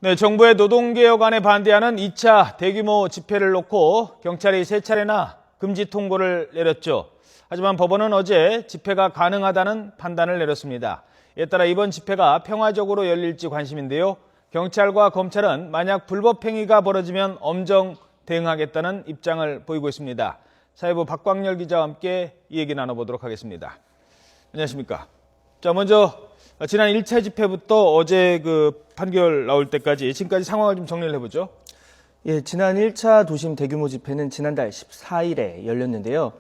네, 정부의 노동개혁안에 반대하는 2차 대규모 집회를 놓고 경찰이 3차례나 금지 통보를 내렸죠. 하지만 법원은 어제 집회가 가능하다는 판단을 내렸습니다. 이에 따라 이번 집회가 평화적으로 열릴지 관심인데요. 경찰과 검찰은 만약 불법 행위가 벌어지면 엄정 대응하겠다는 입장을 보이고 있습니다. 사회부 박광열 기자와 함께 이 얘기 나눠보도록 하겠습니다. 안녕하십니까. 자, 먼저 지난 1차 집회부터 어제 판결 나올 때까지 지금까지 상황을 좀 정리를 해보죠. 예, 지난 1차 도심 대규모 집회는 지난달 14일에 열렸는데요.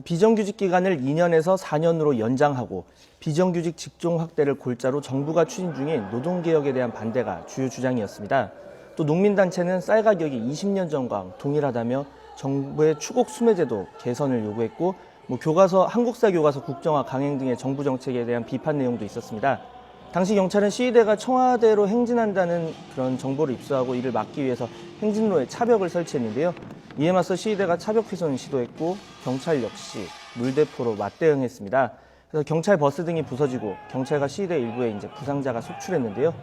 비정규직 기간을 2년에서 4년으로 연장하고 비정규직 직종 확대를 골자로 정부가 추진 중인 노동개혁에 대한 반대가 주요 주장이었습니다. 또 농민단체는 쌀 가격이 20년 전과 동일하다며 정부의 추곡 수매제도 개선을 요구했고 교과서, 한국사 교과서 국정화 강행 등의 정부 정책에 대한 비판 내용도 있었습니다. 당시 경찰은 시위대가 청와대로 행진한다는 그런 정보를 입수하고 이를 막기 위해서 행진로에 차벽을 설치했는데요. 이에 맞서 시위대가 차벽 훼손을 시도했고 경찰 역시 물대포로 맞대응했습니다. 그래서 경찰 버스 등이 부서지고 경찰과 시위대 일부에 이제 부상자가 속출했는데요.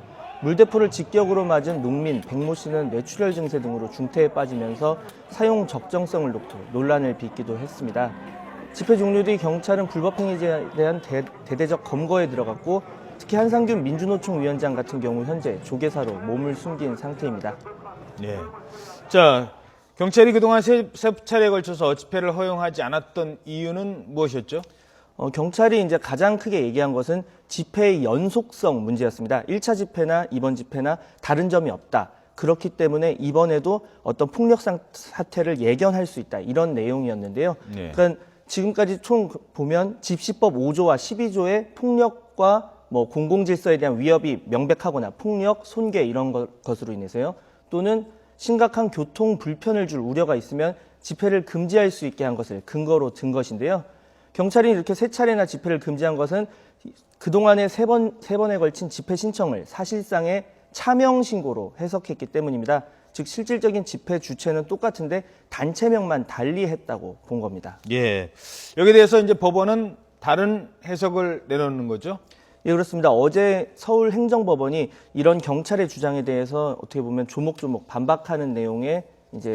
물대포를 직격으로 맞은 농민 백모 씨는 뇌출혈 증세 등으로 중태에 빠지면서 사용 적정성을 놓고 논란을 빚기도 했습니다. 집회 종료 뒤 경찰은 불법 행위에 대한 대대적 검거에 들어갔고 특히 한상균 민주노총 위원장 같은 경우 현재 조계사로 몸을 숨긴 상태입니다. 네. 자, 경찰이 그동안 세 차례에 걸쳐서 집회를 허용하지 않았던 이유는 무엇이었죠? 경찰이 이제 가장 크게 얘기한 것은 집회의 연속성 문제였습니다. 1차 집회나 이번 집회나 다른 점이 없다. 그렇기 때문에 이번에도 어떤 폭력 사태를 예견할 수 있다. 이런 내용이었는데요. 네. 그러니까 지금까지 총 보면 집시법 5조와 12조의 폭력과 공공질서에 대한 위협이 명백하거나 폭력, 손괴 이런 것으로 인해서요. 또는 심각한 교통 불편을 줄 우려가 있으면 집회를 금지할 수 있게 한 것을 근거로 든 것인데요. 경찰이 이렇게 3차례나 집회를 금지한 것은 그동안에 세 번에 걸친 집회 신청을 사실상의 차명 신고로 해석했기 때문입니다. 즉 실질적인 집회 주체는 똑같은데 단체명만 달리 했다고 본 겁니다. 예. 여기에 대해서 이제 법원은 다른 해석을 내놓는 거죠? 예, 그렇습니다. 어제 서울행정법원이 이런 경찰의 주장에 대해서 어떻게 보면 조목조목 반박하는 내용의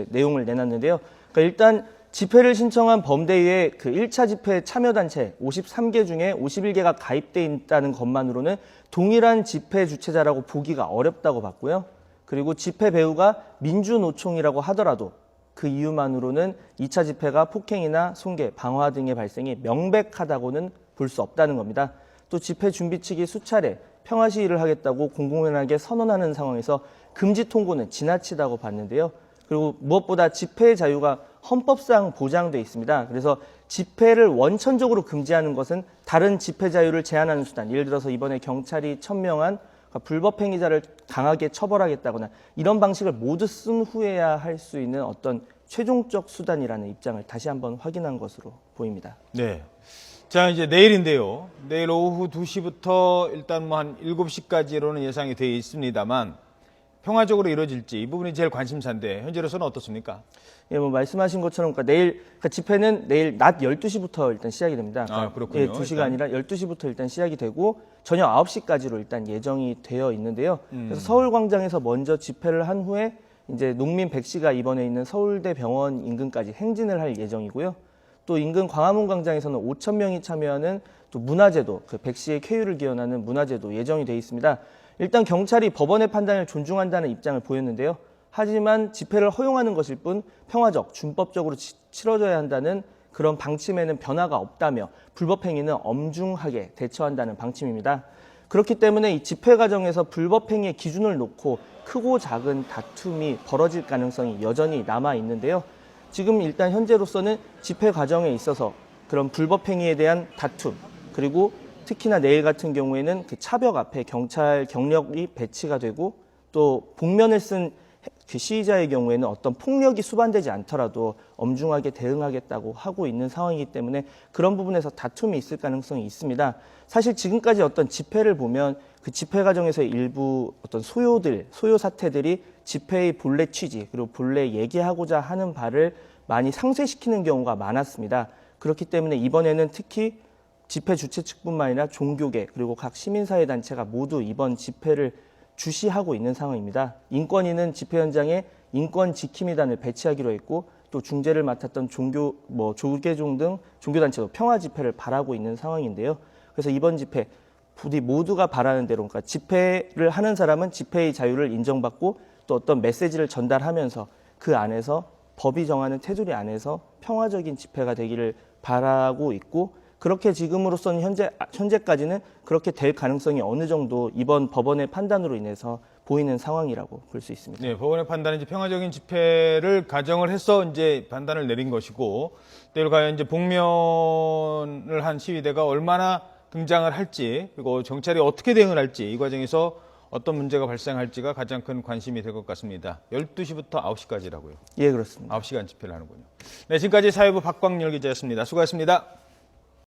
내용을 내놨는데요. 그러니까 일단 집회를 신청한 범대위에 1차 집회 참여단체 53개 중에 51개가 가입돼 있다는 것만으로는 동일한 집회 주체자라고 보기가 어렵다고 봤고요. 그리고 집회 배후가 민주노총이라고 하더라도 그 이유만으로는 2차 집회가 폭행이나 손괴, 방화 등의 발생이 명백하다고는 볼 수 없다는 겁니다. 또 집회 준비 측이 수차례 평화 시위를 하겠다고 공공연하게 선언하는 상황에서 금지 통고는 지나치다고 봤는데요. 그리고 무엇보다 집회의 자유가 헌법상 보장돼 있습니다. 그래서 집회를 원천적으로 금지하는 것은 다른 집회 자유를 제한하는 수단, 예를 들어서 이번에 경찰이 천명한 불법 행위자를 강하게 처벌하겠다거나 이런 방식을 모두 쓴 후에야 할 수 있는 어떤 최종적 수단이라는 입장을 다시 한번 확인한 것으로 보입니다. 네. 자, 이제 내일인데요. 내일 오후 2시부터 일단 한 7시까지로는 예상이 되어 있습니다만 평화적으로 이루어질지 이 부분이 제일 관심사인데 현재로서는 어떻습니까? 예, 말씀하신 것처럼 내일 집회는 내일 낮 12시부터 일단 시작이 됩니다. 그렇군요. 예, 2시가 아니라 12시부터 일단 시작이 되고 저녁 9시까지로 일단 예정이 되어 있는데요. 그래서 서울광장에서 먼저 집회를 한 후에 이제 농민 100씨가 입원해 있는 서울대 병원 인근까지 행진을 할 예정이고요. 또 인근 광화문 광장에서는 5,000명이 참여하는 또 문화제도, 100씨의 쾌유를 기원하는 문화제도 예정이 되어 있습니다. 일단 경찰이 법원의 판단을 존중한다는 입장을 보였는데요. 하지만 집회를 허용하는 것일 뿐 평화적, 준법적으로 치러져야 한다는 그런 방침에는 변화가 없다며 불법 행위는 엄중하게 대처한다는 방침입니다. 그렇기 때문에 이 집회 과정에서 불법 행위의 기준을 놓고 크고 작은 다툼이 벌어질 가능성이 여전히 남아 있는데요. 지금 일단 현재로서는 집회 과정에 있어서 그런 불법 행위에 대한 다툼, 그리고 특히나 내일 같은 경우에는 차벽 앞에 경찰 경력이 배치가 되고 또 복면을 쓴 시위자의 경우에는 어떤 폭력이 수반되지 않더라도 엄중하게 대응하겠다고 하고 있는 상황이기 때문에 그런 부분에서 다툼이 있을 가능성이 있습니다. 사실 지금까지 어떤 집회를 보면 그 집회 과정에서 일부 어떤 소요 사태들이 집회의 본래 취지 그리고 본래 얘기하고자 하는 바를 많이 상쇄시키는 경우가 많았습니다. 그렇기 때문에 이번에는 특히 집회 주최 측뿐만 아니라 종교계 그리고 각 시민사회단체가 모두 이번 집회를 주시하고 있는 상황입니다. 인권위는 집회 현장에 인권 지킴이단을 배치하기로 했고 또 중재를 맡았던 조계종 등 종교단체도 평화 집회를 바라고 있는 상황인데요. 그래서 이번 집회 부디 모두가 바라는 대로, 그러니까 집회를 하는 사람은 집회의 자유를 인정받고 또 어떤 메시지를 전달하면서 그 안에서 법이 정하는 테두리 안에서 평화적인 집회가 되기를 바라고 있고, 그렇게 지금으로서는 현재까지는 그렇게 될 가능성이 어느 정도 이번 법원의 판단으로 인해서 보이는 상황이라고 볼 수 있습니다. 네, 법원의 판단은 이제 평화적인 집회를 가정을 해서 이제 판단을 내린 것이고, 때로 과연 이제 복면을 한 시위대가 얼마나 등장을 할지, 그리고 경찰이 어떻게 대응을 할지, 이 과정에서 어떤 문제가 발생할지가 가장 큰 관심이 될 것 같습니다. 12시부터 9시까지라고요. 예, 그렇습니다. 9시간 집회를 하는군요. 네, 지금까지 사회부 박광열 기자였습니다. 수고하셨습니다.